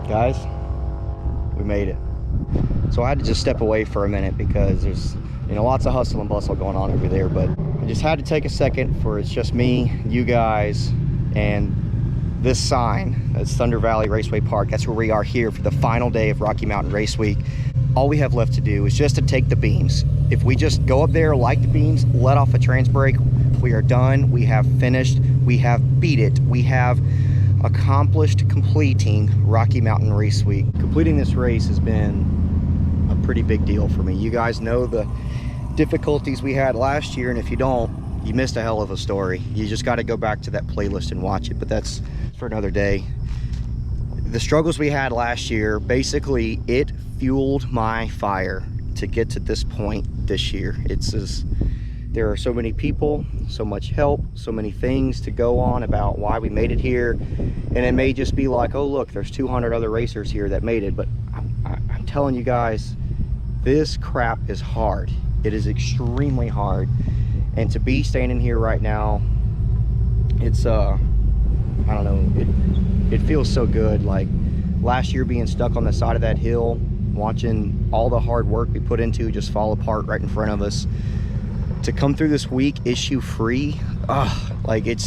Guys, we made it. So I had to just step away for a minute because there's, you know, lots of hustle and bustle going on over there, but I just had to take a second for it's just me, you guys, and this sign. That's Thunder Valley Raceway Park. That's where we are here for the final day of Rocky Mountain Race Week. All we have left to do is just to take the beams. If we just go up there, light the beams, let off a trans brake, we are done. We have finished. We have beat it. We have accomplished completing Rocky Mountain Race Week. Completing this race has been a pretty big deal for me. You guys know the difficulties we had last year, and if you don't, you missed a hell of a story. You just got to go back to that playlist and watch it, but that's for another day. The struggles we had last year, basically it fueled my fire to get to this point this year. It's just, there are so many people, so much help, so many things to go on about why we made it here. And it may just be like, oh look, there's 200 other racers here that made it, but I'm telling you guys, this crap is hard. It is extremely hard. And to be standing here right now, it's I don't know, it feels so good. Like last year being stuck on the side of that hill, watching all the hard work we put into just fall apart right in front of us. To come through this week issue free, like it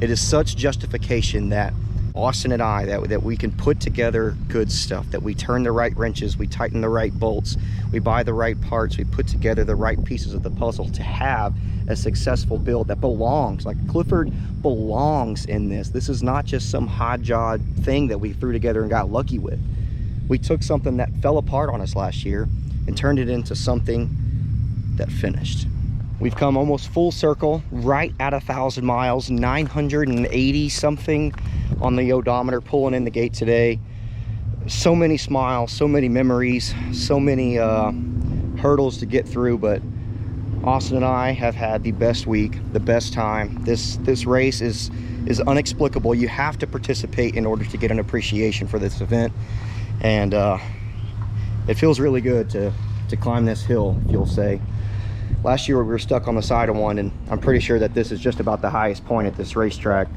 is such justification that Austin and I, that we can put together good stuff, that we turn the right wrenches, we tighten the right bolts, we buy the right parts, we put together the right pieces of the puzzle to have a successful build that belongs. Like Clifford belongs in this. This is not just some hot-jod thing that we threw together and got lucky with. We took something that fell apart on us last year and turned it into something that finished. We've come almost full circle, right at 1,000 miles, 980 something on the odometer pulling in the gate today. So many smiles, so many memories, so many hurdles to get through, but Austin and I have had the best week, the best time. This race is inexplicable. You have to participate in order to get an appreciation for this event, and it feels really good to climb this hill, you'll say. Last year we were stuck on the side of one, and I'm pretty sure that this is just about the highest point at this racetrack.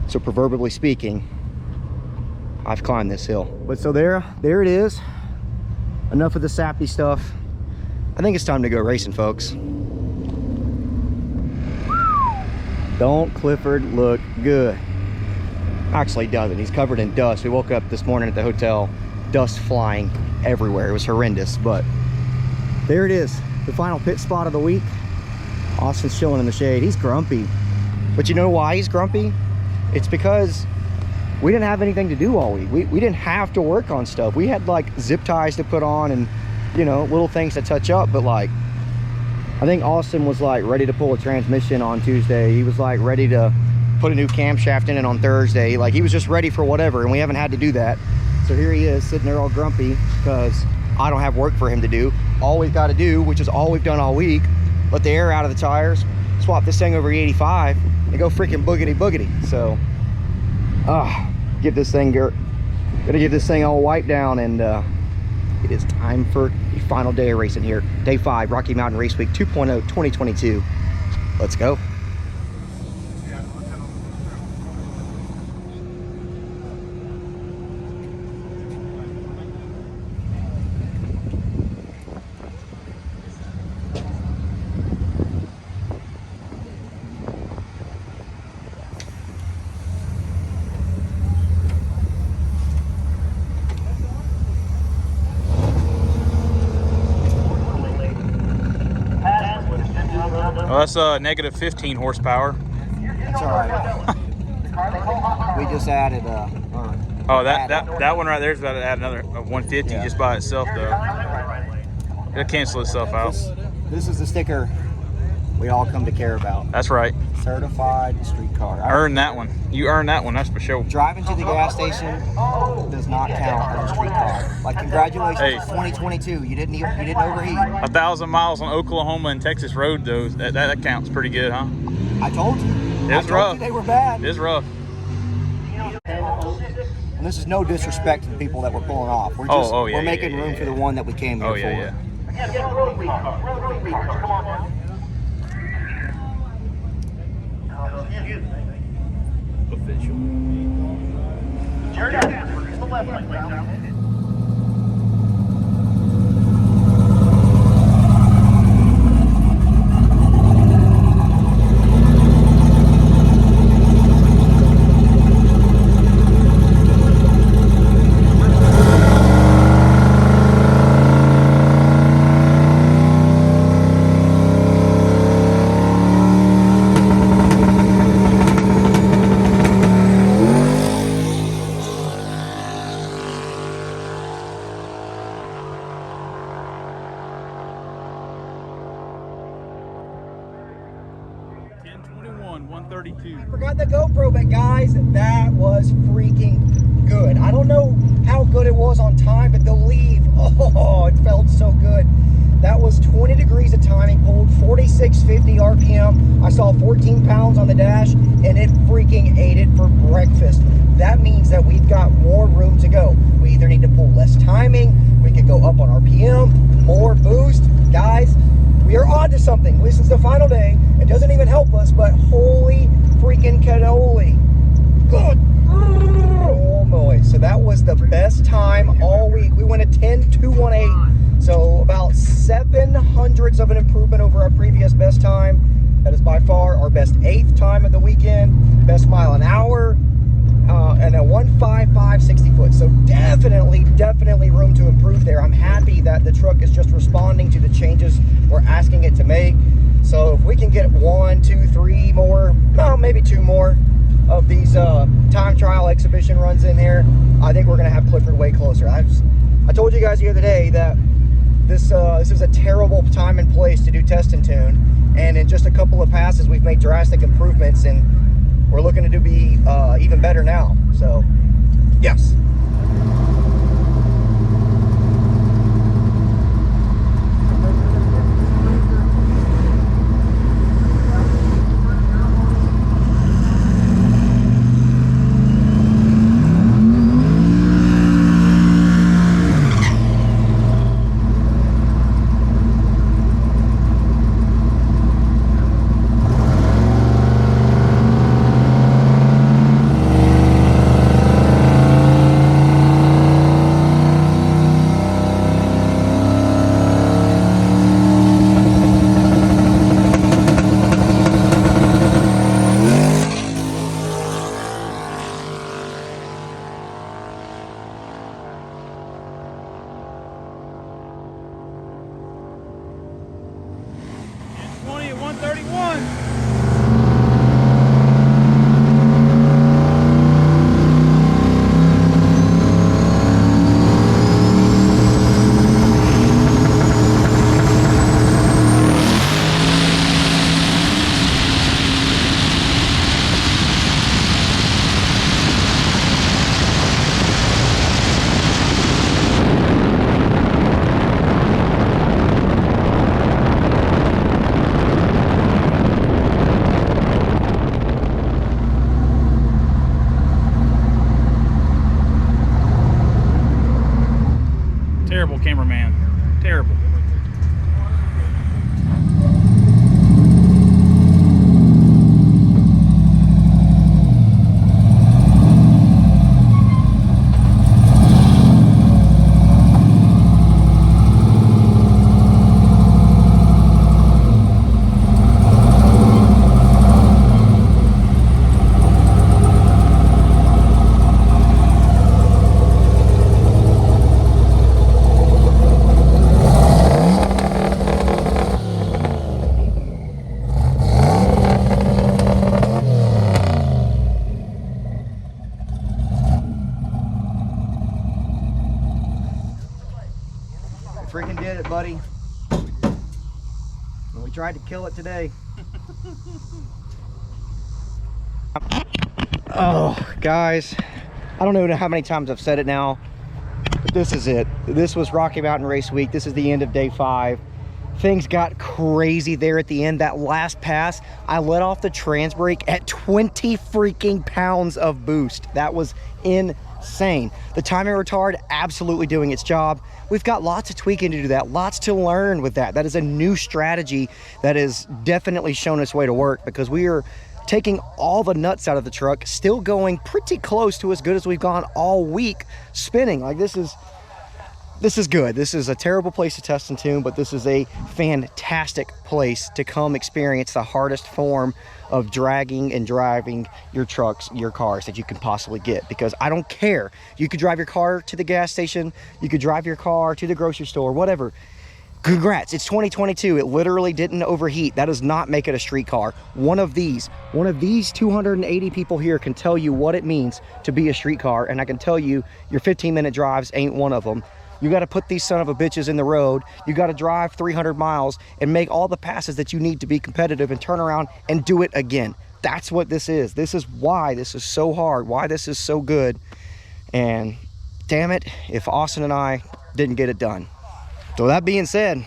So proverbially speaking, I've climbed this hill. But so there it is. Enough of the sappy stuff. I think it's time to go racing, folks. Don't Clifford look good? Actually, he doesn't. He's covered in dust. We woke up this morning at the hotel, dust flying everywhere. It was horrendous, but there it is. The final pit spot of the week. Austin's chilling in the shade. He's grumpy. But you know why he's grumpy? It's because we didn't have anything to do all week. We didn't have to work on stuff. We had like zip ties to put on and, you know, little things to touch up. But like, I think Austin was like ready to pull a transmission on Tuesday. He was like ready to put a new camshaft in it on Thursday. Like he was just ready for whatever, and we haven't had to do that. So here he is sitting there all grumpy because I don't have work for him to do. All we've got to do, which is all we've done all week, let the air out of the tires, swap this thing over E85, and go freaking boogity boogity. So, gonna give this thing all wiped down, and it is time for the final day of racing here. Day 5, Rocky Mountain Race Week 2.0 2022. Let's go. Well, that's negative 15 horsepower. That's all right. We just added that one right there is about to add another 150 just by itself, though. It'll cancel itself out. This is the sticker we all come to care about. That's right. Certified street car. Earned that one. You earned that one, that's for sure. Driving to the gas station does not count as a street car. Like, congratulations, Hey. it's 2022. You didn't overheat. 1,000 miles on Oklahoma and Texas road, though. That counts pretty good, huh? I told you. It's rough. They were bad. It's rough. And this is no disrespect to the people that we're pulling off. We're just we're making room for the one that we came here for. Yeah. Official. I forgot the GoPro, but guys, that was freaking good. I don't know how good it was on time, but the leave, oh, it felt so good. That was 20 degrees of timing, pulled 4650 RPM. I saw 14 pounds on the dash, and it freaking ate it for breakfast. That means that we've got more room to go. We either need to pull less timing, we could go up on RPM, more boost. Guys, we are on to something. This is the final day. It doesn't even help us, but holy freaking cannoli. Good. Oh boy. So that was the best time all week. We went a 10.218. So about 7/100ths of an improvement over our previous best time. That is by far our best 8th time of the weekend. Best mile an hour. And a 155 60 foot. So definitely room to improve there. I'm happy that the truck is just responding to the changes we're asking it to make. So if we can get 1, 2, 3 more, well, maybe 2 more of these time trial exhibition runs in here, I think we're gonna have Clifford way closer. I told you guys the other day that this is a terrible time and place to do test and tune, and in just a couple of passes we've made drastic improvements, and we're looking to be even better now. So, yes. Terrible cameraman. Terrible. Freaking did it, buddy. And we tried to kill it today. Oh, guys, I don't know how many times I've said it now, but this is it. This was Rocky Mountain Race Week. This is the end of day 5. Things got crazy there at the end. That last pass, I let off the trans brake at 20 freaking pounds of boost. That was insane. The timing retard absolutely doing its job. We've got lots of tweaking to do that, lots to learn with that. That is a new strategy that has definitely shown its way to work, because we are taking all the nuts out of the truck, still going pretty close to as good as we've gone all week spinning. Like this is good. This is a terrible place to test and tune, but this is a fantastic place to come experience the hardest form of dragging and driving your trucks, your cars that you can possibly get. Because I don't care. You could drive your car to the gas station, you could drive your car to the grocery store, whatever. Congrats, it's 2022. It literally didn't overheat. That does not make it a street car. One of these 280 people here can tell you what it means to be a street car, and I can tell you your 15-minute drives ain't one of them. You got to put these son of a bitches in the road. You got to drive 300 miles and make all the passes that you need to be competitive and turn around and do it again. That's what this is. This is why this is so hard, why this is so good. And damn it, if Austin and I didn't get it done. So that being said,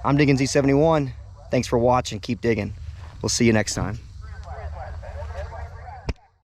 I'm Digging Z71. Thanks for watching. Keep digging. We'll see you next time.